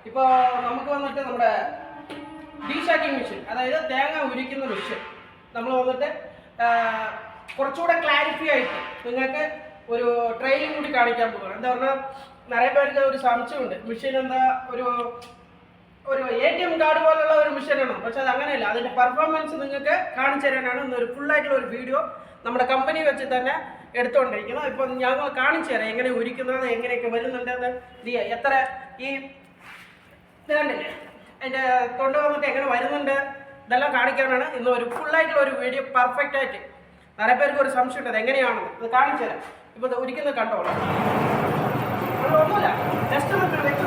ഇപ്പോൾ നമുക്ക് വന്നിട്ട് നമ്മുടെ ഡീഷാക്കിംഗ് മെഷീൻ, അതായത് തേങ്ങ ഉരിക്കുന്ന മെഷീൻ നമ്മൾ വന്നിട്ട് കുറച്ചുകൂടെ ക്ലാരിഫൈ ആയിട്ട് നിങ്ങൾക്ക് ഒരു ട്രെയിനിങ് കൂടി കാണിക്കാൻ പോകുന്നത്. എന്താ പറഞ്ഞാൽ നിറയെ പേർക്ക് ഒരു സംശയമുണ്ട്, മെഷീൻ എന്താ ഒരു ATM കാർഡ് പോലുള്ള ഒരു മെഷീനാണ്. പക്ഷെ അത് അങ്ങനെയല്ല, അതിൻ്റെ പെർഫോമൻസ് നിങ്ങൾക്ക് കാണിച്ചു തരാനാണ് ഇന്നൊരു ഫുള്ളായിട്ടുള്ള ഒരു വീഡിയോ നമ്മുടെ കമ്പനി വെച്ച് തന്നെ എടുത്തുകൊണ്ടിരിക്കുന്നത്. ഇപ്പം ഞങ്ങൾ കാണിച്ചു തരാം എങ്ങനെ ഉരിക്കുന്നത്, എങ്ങനെയൊക്കെ വരുന്നുണ്ടെന്ന്, എത്ര ഈ കണ്ടില്ലേ അതിൻ്റെ തൊണ്ട് വന്നിട്ട് എങ്ങനെ വരുന്നുണ്ട്, ഇതെല്ലാം കാണിക്കാനാണ് ഇന്ന് ഒരു ഫുള്ളായിട്ടുള്ള ഒരു വീഡിയോ. പെർഫെക്റ്റ് ആയിട്ട് നിറയെ പേർക്ക് ഒരു സംശയം ഉണ്ട് അത് എങ്ങനെയാണെന്ന്, ഇത് കാണിച്ചു തരാം. ഇപ്പോൾ ഒരിക്കുന്നത് കണ്ടോളാം, ഒന്നുമില്ല, ജസ്റ്റ് നമുക്ക് വെച്ച്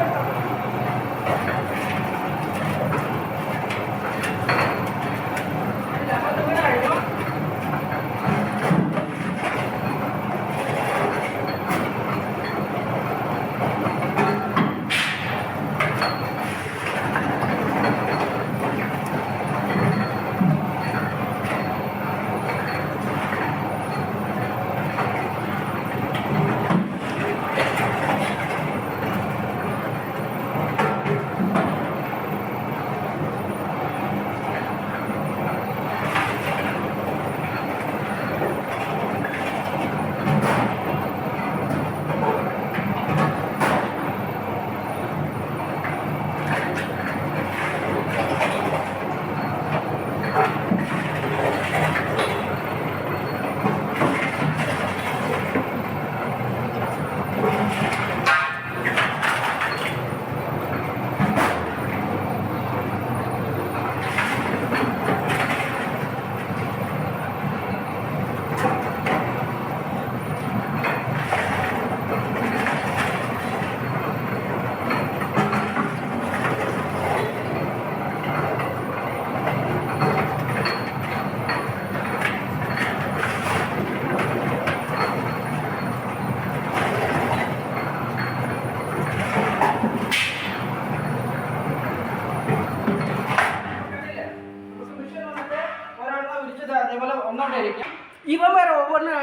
കൊടുത്താൽ അതേപോലെ ഒന്നോണ്ടായിരിക്കും ഇവൻ വേറെ ഒവറിന്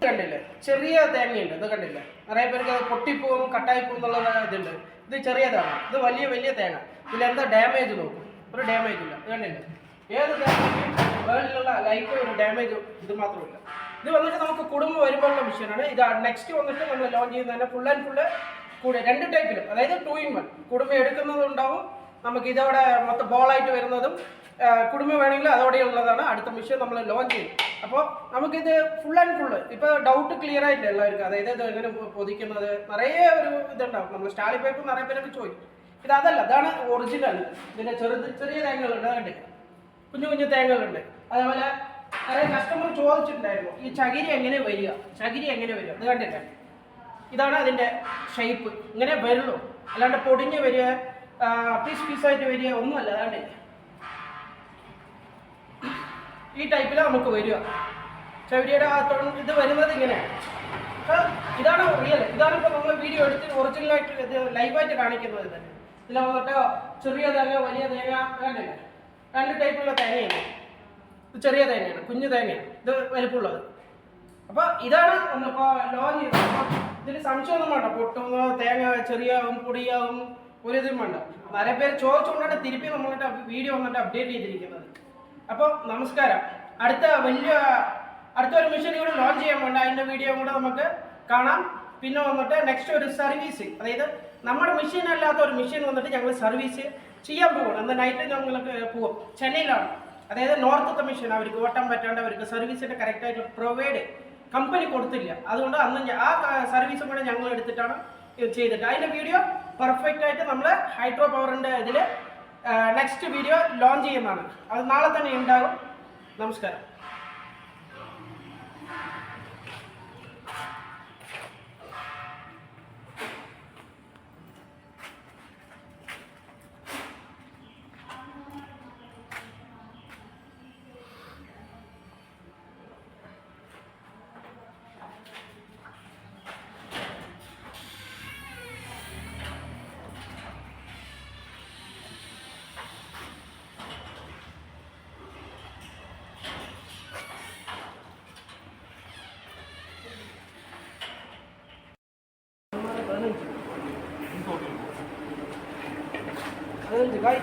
കണ്ടില്ലേ, ചെറിയ തേങ്ങയുണ്ട്, ഇത് കണ്ടില്ലേ, നിറയെ പേർക്ക് അത് പൊട്ടിപ്പോവും കട്ടായിപ്പോവും എന്നുള്ള ഇതുണ്ട്. ഇത് ചെറിയതാണ്, ഇത് വലിയ വലിയ തേങ്ങ. ഇതിലെന്താ ഡാമേജ് നോക്കും, ഒരു ഡാമേജ് ഇല്ല. ഇത് കണ്ടില്ലേ, ഏത് തേങ്ങയ്ക്കും വേൾഡിലുള്ള ലൈഫ് ഒരു ഡാമേജ് ഇത് മാത്രമില്ല. ഇത് വന്നിട്ട് നമുക്ക് കുടുംബം വരുമ്പോഴുള്ള മെഷീനാണ്. ഇത് നെക്സ്റ്റ് വന്നിട്ട് നമ്മൾ ലോഞ്ച് ചെയ്യുന്നതന്നെ ഫുൾ ആൻഡ് ഫുള്ള് കൂടെ 2 ടൈപ്പിലും, അതായത് 2 in 1 കുടുംബം എടുക്കുന്നതും ഉണ്ടാവും, നമുക്ക് ഇതോടെ മൊത്തം ബോളായിട്ട് വരുന്നതും കുടുംബം വേണമെങ്കിൽ അതോടെയുള്ളതാണ് അടുത്ത മെഷീൻ നമ്മൾ ലോഞ്ച് ചെയ്യും. അപ്പോൾ നമുക്കിത് ഫുൾ ആൻഡ് ഫുള്ള് ഇപ്പോൾ ഡൗട്ട് ക്ലിയർ ആയിട്ട് എല്ലാവർക്കും, അതായത് ഇത് എങ്ങനെ പൊതിക്കുന്നത് നിറയെ ഒരു ഇതുണ്ടാവും. നമ്മൾ സ്റ്റാളി പൈപ്പ് നിറയെ പേരൊക്കെ ചോദിക്കും. ഇത് അതല്ല, ഇതാണ് ഒറിജിനൽ. ഇതിൻ്റെ ചെറിയ തേങ്ങകളുണ്ട്, കണ്ടേ, കുഞ്ഞു കുഞ്ഞു തേങ്ങകളുണ്ട്. അതേപോലെ നിറയെ കസ്റ്റമർ ചോദിച്ചിട്ടുണ്ടായിരുന്നു ഈ ചകിരി എങ്ങനെ വരിക, ഇത് കണ്ടില്ലേ, ഇതാണ് അതിൻ്റെ ഷേപ്പ്. ഇങ്ങനെ വരുള്ളൂ, അല്ലാണ്ട് പൊടിഞ്ഞ് വരിക പീസായിട്ട് വരിക ഒന്നുമല്ല. അതാണ്ട് ഈ ടൈപ്പിലാണ് നമുക്ക് വരിക. ചവിരിയുടെ ഇത് വരുന്നത് ഇങ്ങനെയാണ്. ഇതാണ് റിയൽ, ഇതാണ് ഇപ്പോൾ നമ്മൾ വീഡിയോ എടുത്ത് ഒറിജിനലായിട്ട് ഇത് ലൈവായിട്ട് കാണിക്കുന്നത് തന്നെ. ഇതിൽ വന്നിട്ട് ചെറിയ തേങ്ങ, വലിയ തേങ്ങ, കണ്ടില്ല, 2 ടൈപ്പിലുള്ള തേങ്ങയുണ്ട്. ഇത് ചെറിയ തേങ്ങയാണ്, കുഞ്ഞു തേങ്ങയാണ്, ഇത് വലുപ്പമുള്ളത്. അപ്പോൾ ഇതാണ് നമ്മളിപ്പോൾ ലോഞ്ച് ചെയ്തത്. അപ്പോൾ ഇതിൽ സംശയമൊന്നും വേണ്ട, പൊട്ടുന്ന തേങ്ങ ചെറിയാവും പൊടിയാവും ഒരു ഇതും വേണ്ട. നിറയെ പേര് ചോദിച്ചുകൊണ്ടാണ് തിരുപ്പി നമ്മളിട്ട് വീഡിയോ വന്നിട്ട് അപ്ഡേറ്റ് ചെയ്തിരിക്കുന്നത്. അപ്പോൾ നമസ്കാരം. അടുത്തൊരു മെഷീൻ കൂടെ ലോഞ്ച് ചെയ്യാൻ വേണ്ട, അതിൻ്റെ വീഡിയോ കൂടെ നമുക്ക് കാണാം. പിന്നെ വന്നിട്ട് നെക്സ്റ്റ് ഒരു സർവീസ്, അതായത് നമ്മുടെ മെഷീൻ അല്ലാത്ത ഒരു മെഷീൻ വന്നിട്ട് ഞങ്ങൾ സർവീസ് ചെയ്യാൻ പോകും. അന്ന് നൈറ്റ് ഞങ്ങൾക്ക് പോകും. ചെന്നൈയിലാണ്, അതായത് നോർത്തത്തെ മെഷീൻ അവർക്ക് ഓട്ടാൻ പറ്റാണ്ട് അവർക്ക് സർവീസിൻ്റെ കറക്റ്റായിട്ട് പ്രൊവൈഡ് കമ്പനി കൊടുത്തില്ല. അതുകൊണ്ട് അന്ന് ആ സർവീസും കൂടെ ഞങ്ങൾ എടുത്തിട്ടാണ് ചെയ്തിട്ട് അതിൻ്റെ വീഡിയോ പെർഫെക്റ്റ് ആയിട്ട് നമ്മൾ ഹൈഡ്രോ പവറിൻ്റെ ഇതിൽ നെക്സ്റ്റ് വീഡിയോ ലോഞ്ച് ചെയ്യുന്നതാണ്. അത് നാളെ തന്നെ ഉണ്ടാകും. നമസ്കാരം. 15 കായ്